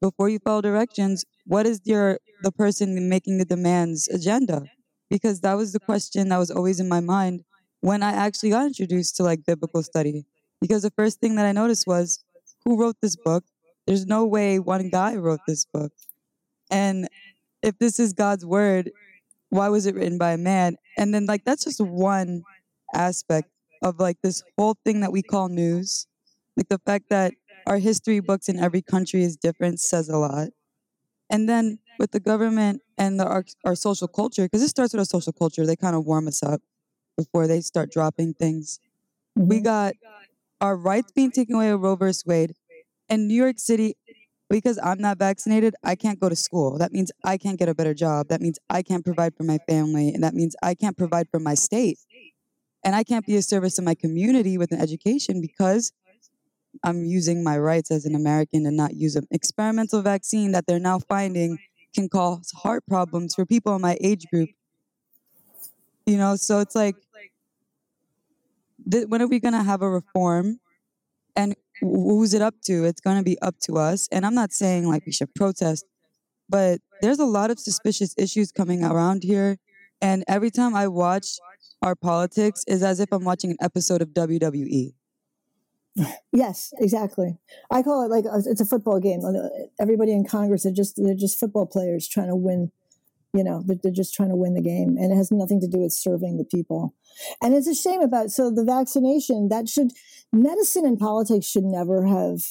before you follow directions, what is the person making the demands agenda? Because that was the question that was always in my mind when I actually got introduced to like biblical study. Because the first thing that I noticed was, who wrote this book? There's no way one guy wrote this book. And if this is God's word, why was it written by a man? And then like that's just one aspect of like this whole thing that we call news. Like the fact that our history books in every country is different says a lot. And then with the government and our social culture, because it starts with our social culture, they kind of warm us up before they start dropping things. We got our rights being taken away with Roe versus Wade. In New York City, because I'm not vaccinated, I can't go to school. That means I can't get a better job. That means I can't provide for my family. And that means I can't provide for my state. And I can't be of service to my community with an education because I'm using my rights as an American and not use an experimental vaccine that they're now finding can cause heart problems for people in my age group. So it's like, when are we going to have a reform? And who's it up to? It's going to be up to us. And I'm not saying like we should protest, but there's a lot of suspicious issues coming around here. And every time I watch our politics is as if I'm watching an episode of WWE. Yes, exactly. I call it like it's a football game. Everybody in Congress they're just football players trying to win. They're just trying to win the game, and it has nothing to do with serving the people. And it's a shame so the vaccination medicine and politics should never have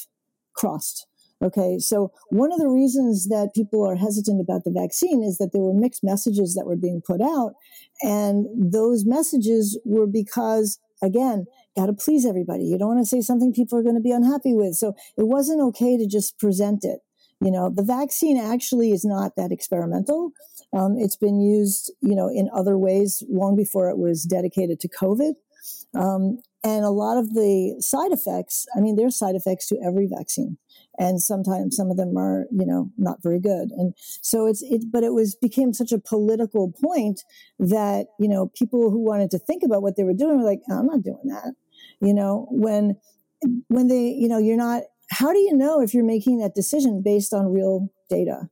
crossed. Okay, so one of the reasons that people are hesitant about the vaccine is that there were mixed messages that were being put out, and those messages were because, again, got to please everybody. You don't want to say something people are going to be unhappy with. So it wasn't okay to just present it. The vaccine actually is not that experimental. It's been used, in other ways long before it was dedicated to COVID. And a lot of the side effects, there's side effects to every vaccine. And sometimes some of them are, not very good. And so but it became such a political point that, people who wanted to think about what they were doing were like, I'm not doing that. When they, you're not, how do you know if you're making that decision based on real data?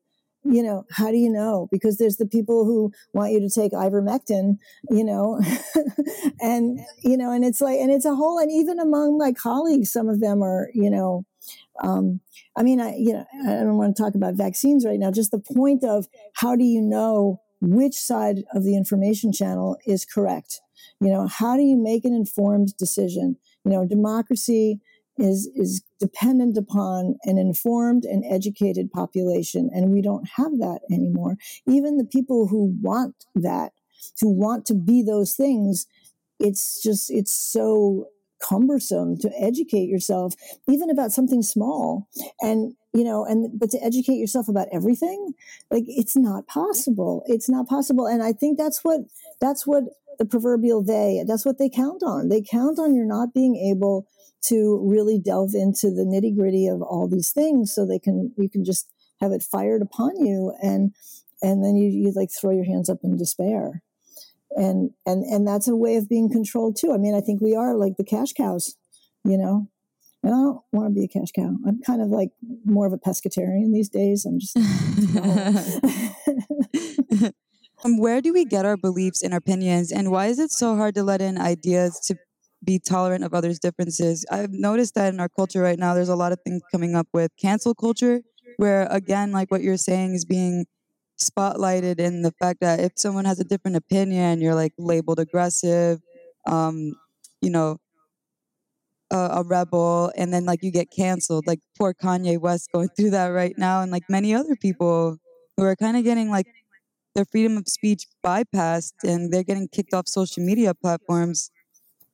How do you know? Because there's the people who want you to take ivermectin, and, and it's like, and it's a whole, and even among my colleagues, some of them are, I don't want to talk about vaccines right now, just the point of how do you know which side of the information channel is correct. How do you make an informed decision? Democracy is dependent upon an informed and educated population, and we don't have that anymore. Even the people who want that, who want to be those things, it's so cumbersome to educate yourself even about something small, but to educate yourself about everything, like, it's not possible. And I think that's what the proverbial that's what they count on. They count on you not being able to really delve into the nitty gritty of all these things, so you can just have it fired upon you, and then you like throw your hands up in despair. And that's a way of being controlled too. I mean, I think we are like the cash cows, and I don't want to be a cash cow. I'm kind of like more of a pescatarian these days. I'm just Where do we get our beliefs and opinions, and why is it so hard to let in ideas to be tolerant of others' differences? I've noticed that in our culture right now, there's a lot of things coming up with cancel culture, where again, like what you're saying, is being spotlighted in the fact that if someone has a different opinion, you're like labeled aggressive, um, you know, a rebel, and then like you get canceled. Like poor Kanye West going through that right now, and like many other people who are kind of getting like their freedom of speech bypassed and they're getting kicked off social media platforms.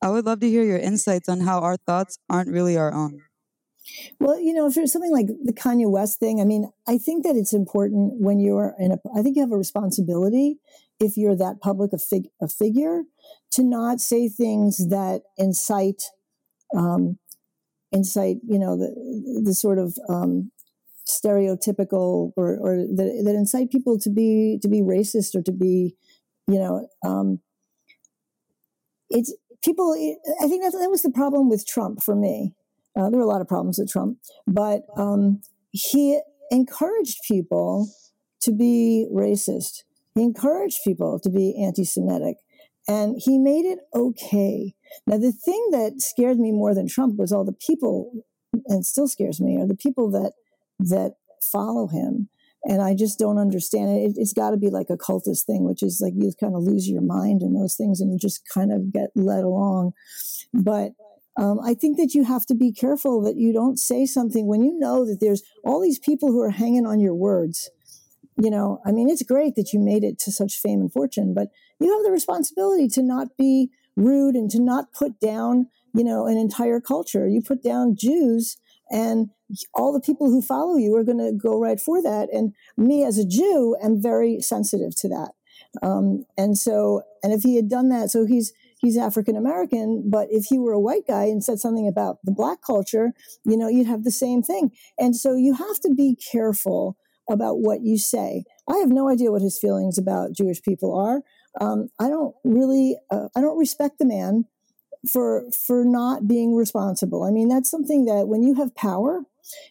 I would love to hear your insights on how our thoughts aren't really our own. Well, if there's something like the Kanye West thing, I mean, I think that it's important when you're I think you have a responsibility, if you're that public a figure, to not say things that incite, the sort of stereotypical, or that incite people to be racist, or to be, it's people. I think that was the problem with Trump for me. There were a lot of problems with Trump, but he encouraged people to be racist. He encouraged people to be anti-Semitic, and he made it okay. Now, the thing that scared me more than Trump was all the people, and still scares me, are the people that follow him. And I just don't understand it. It's got to be like a cultist thing, which is like you kind of lose your mind in those things and you just kind of get led along. But I think that you have to be careful that you don't say something when you know that there's all these people who are hanging on your words. I mean, it's great that you made it to such fame and fortune, but you have the responsibility to not be rude and to not put down, an entire culture. You put down Jews, and all the people who follow you are going to go right for that. And me as a Jew am very sensitive to that. And if he had done that, so he's African American, but if he were a white guy and said something about the black culture, you'd have the same thing. And so you have to be careful about what you say. I have no idea what his feelings about Jewish people are. I don't respect the man for not being responsible. I mean, that's something that when you have power,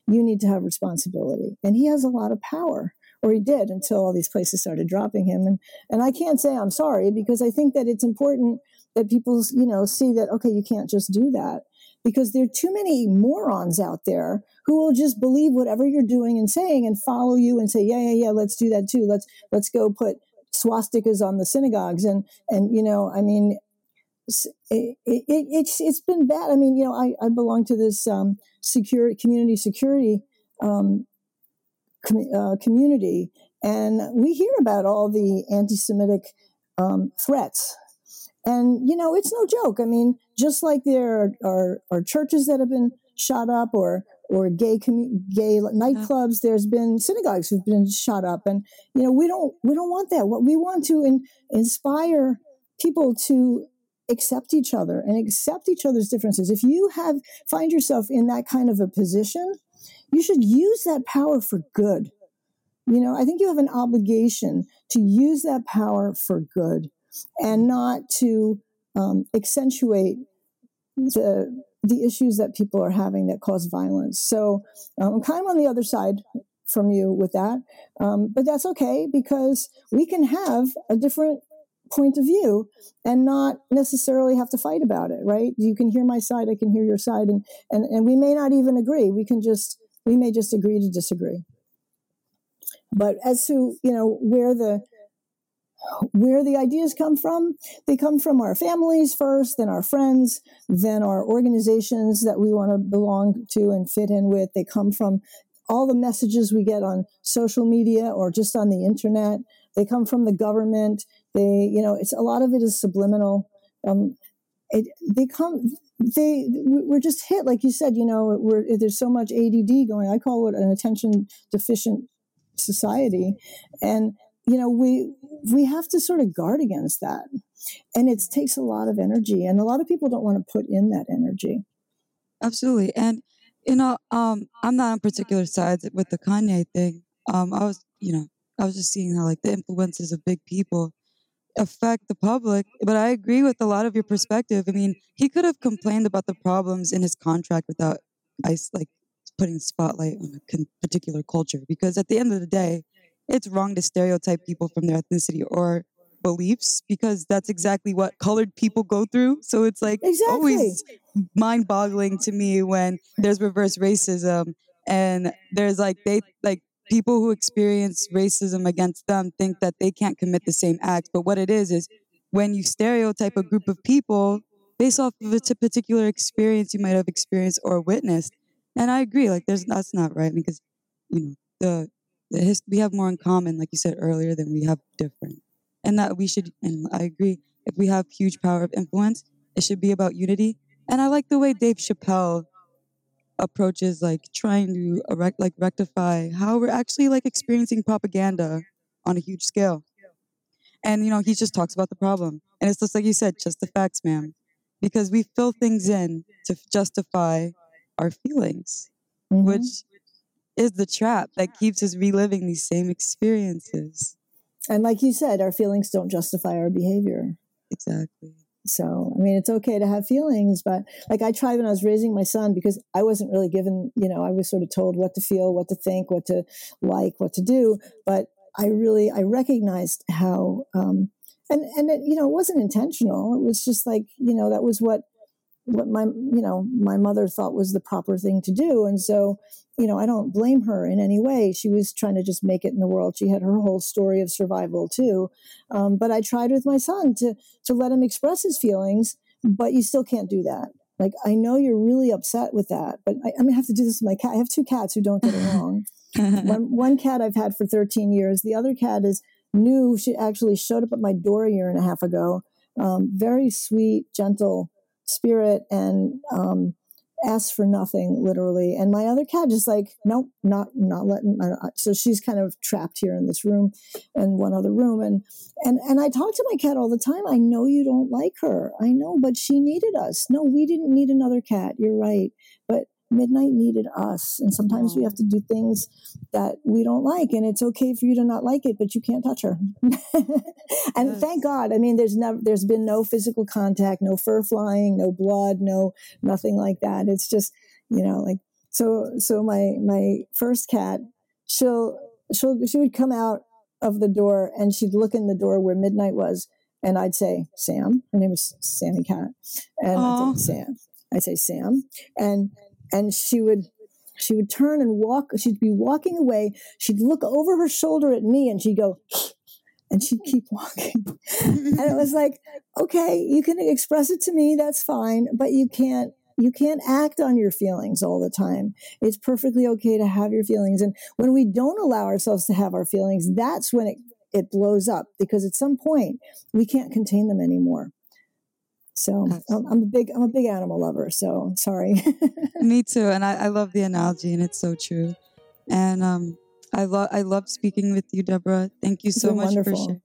you need to have responsibility. And he has a lot of power, or he did, until all these places started dropping him. And I can't say I'm sorry, because I think that it's important that people, see that, okay, you can't just do that, because there are too many morons out there who will just believe whatever you're doing and saying and follow you and say, yeah, let's do that too. Let's go put swastikas on the synagogues. And I mean, it's been bad. I mean, I belong to this community security community, and we hear about all the anti-Semitic threats. And, it's no joke. I mean, just like there are churches that have been shot up, or gay nightclubs, there's been synagogues who've been shot up. And, we don't want that. What we want to inspire people to accept each other and accept each other's differences. If you find yourself in that kind of a position, you should use that power for good. I think you have an obligation to use that power for good, and not to accentuate the issues that people are having that cause violence. So I'm kind of on the other side from you with that, but that's okay, because we can have a different point of view and not necessarily have to fight about it, right? You can hear my side, I can hear your side, and we may not even agree. We may just agree to disagree. But as to, where where the ideas come from, they come from our families first, then our friends, then our organizations that we want to belong to and fit in with. They come from all the messages we get on social media or just on the internet. They come from the government. It's a lot of it is subliminal. We're just hit, like you said, there's so much ADD going. I call it an attention deficient society. And, we have to sort of guard against that. And it takes a lot of energy, and a lot of people don't want to put in that energy. Absolutely. And, I'm not on particular sides with the Kanye thing. I was just seeing how like the influences of big people affect the public, but I agree with a lot of your perspective. I mean, he could have complained about the problems in his contract without like putting spotlight on a particular culture, because at the end of the day, it's wrong to stereotype people from their ethnicity or beliefs, because that's exactly what colored people go through. So it's like Exactly. always mind-boggling to me when there's reverse racism, and there's like people who experience racism against them think that they can't commit the same act. But what it is when you stereotype a group of people based off of a particular experience you might have experienced or witnessed. And I agree, like that's not right, because we have more in common, like you said earlier, than we have different. And that we should, and I agree, if we have huge power of influence, it should be about unity. And I like the way Dave Chappelle approaches like trying to rectify how we're actually like experiencing propaganda on a huge scale. And he just talks about the problem, and it's just like you said, just the facts, ma'am, because we fill things in to justify our feelings, which is the trap that keeps us reliving these same experiences. And like you said, our feelings don't justify our behavior. Exactly. So, I mean, it's okay to have feelings, but like I tried when I was raising my son, because I wasn't really given, I was sort of told what to feel, what to think, what to like, what to do. But I recognized how, and it wasn't intentional. It was just like, that was what my mother thought was the proper thing to do. And so, I don't blame her in any way. She was trying to just make it in the world. She had her whole story of survival too. But I tried with my son to let him express his feelings, but you still can't do that. Like, I know you're really upset with that, but I'm going to have to do this with my cat. I have two cats who don't get along. One cat I've had for 13 years. The other cat is new. She actually showed up at my door a year and a half ago. Very sweet, gentle spirit, and asks for nothing, literally. And my other cat just like, nope, not letting. So she's kind of trapped here in this room and one other room. And I talk to my cat all the time. I know you don't like her. I know, but she needed us. No, we didn't need another cat. You're right. But Midnight needed us. And sometimes we have to do things that we don't like. And it's okay for you to not like it, but you can't touch her. And yes. Thank God. I mean, there's been no physical contact, no fur flying, no blood, nothing like that. It's just, like, so my first cat, she would come out of the door and she'd look in the door where Midnight was. And I'd say, Sam. Her name was Sammy Cat. And I'd say, Sam. And she would turn and walk. She'd be walking away. She'd look over her shoulder at me and she'd go, and she'd keep walking. And it was like, okay, you can express it to me. That's fine. But you can't act on your feelings all the time. It's perfectly okay to have your feelings. And when we don't allow ourselves to have our feelings, that's when it blows up, because at some point we can't contain them anymore. So I'm a big animal lover. So sorry. Me too. And I love the analogy, and it's so true. And I loved speaking with you, Debra. Thank you so much for sharing.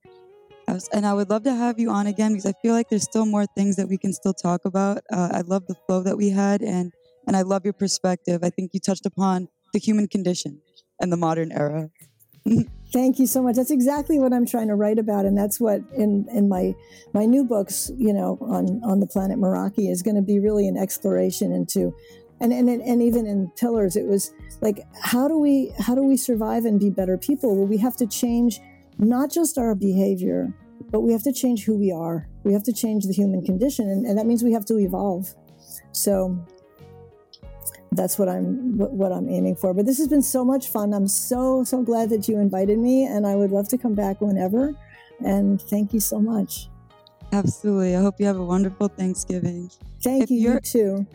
And I would love to have you on again, because I feel like there's still more things that we can still talk about. I love the flow that we had, and I love your perspective. I think you touched upon the human condition and the modern era. Thank you so much. That's exactly what I'm trying to write about. And that's what in my new books, on the planet Meraki, is going to be really an exploration into, and even in Pillars, it was like, how do we survive and be better people? Well, we have to change not just our behavior, but we have to change who we are. We have to change the human condition. And that means we have to evolve. So that's what I'm aiming for. But this has been so much fun. I'm so glad that you invited me, and I would love to come back whenever. And thank you so much. Absolutely. I hope you have a wonderful Thanksgiving. Thank you, you too.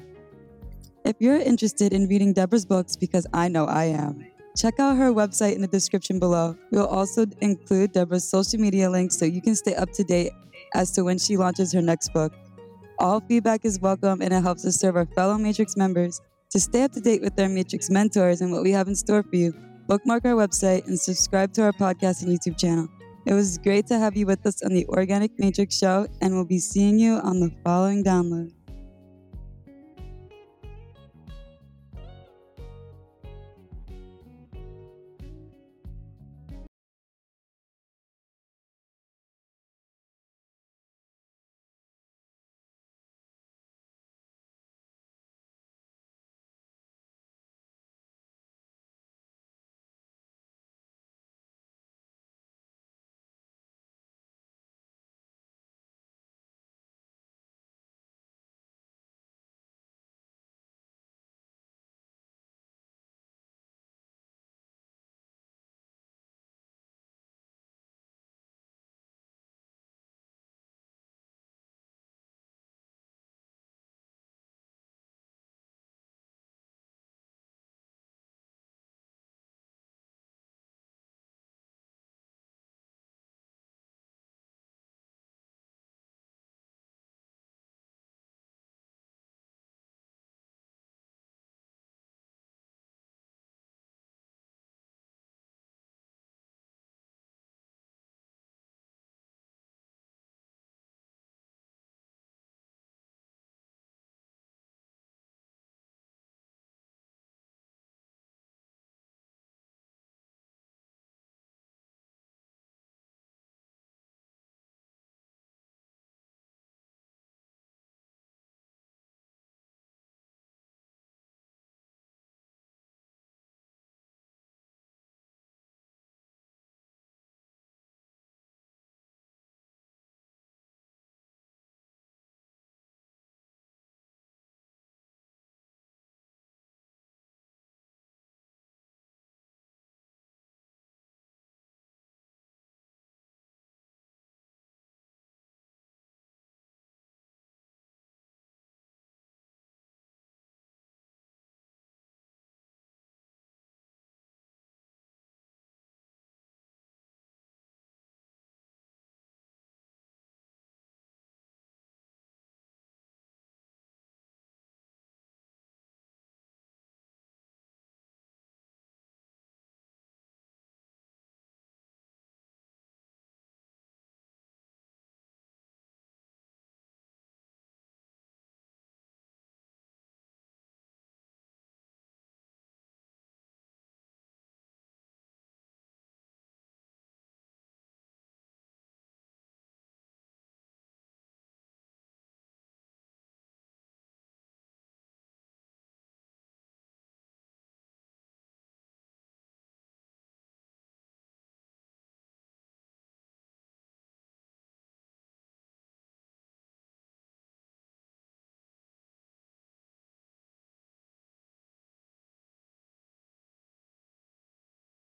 If you're interested in reading Debra's books, because I know I am, check out her website in the description below. We'll also include Debra's social media links so you can stay up to date as to when she launches her next book. All feedback is welcome, and it helps us serve our fellow Matrix members. To stay up to date with our Matrix mentors and what we have in store for you, bookmark our website and subscribe to our podcast and YouTube channel. It was great to have you with us on the Organic Matrix Show, and we'll be seeing you on the following download.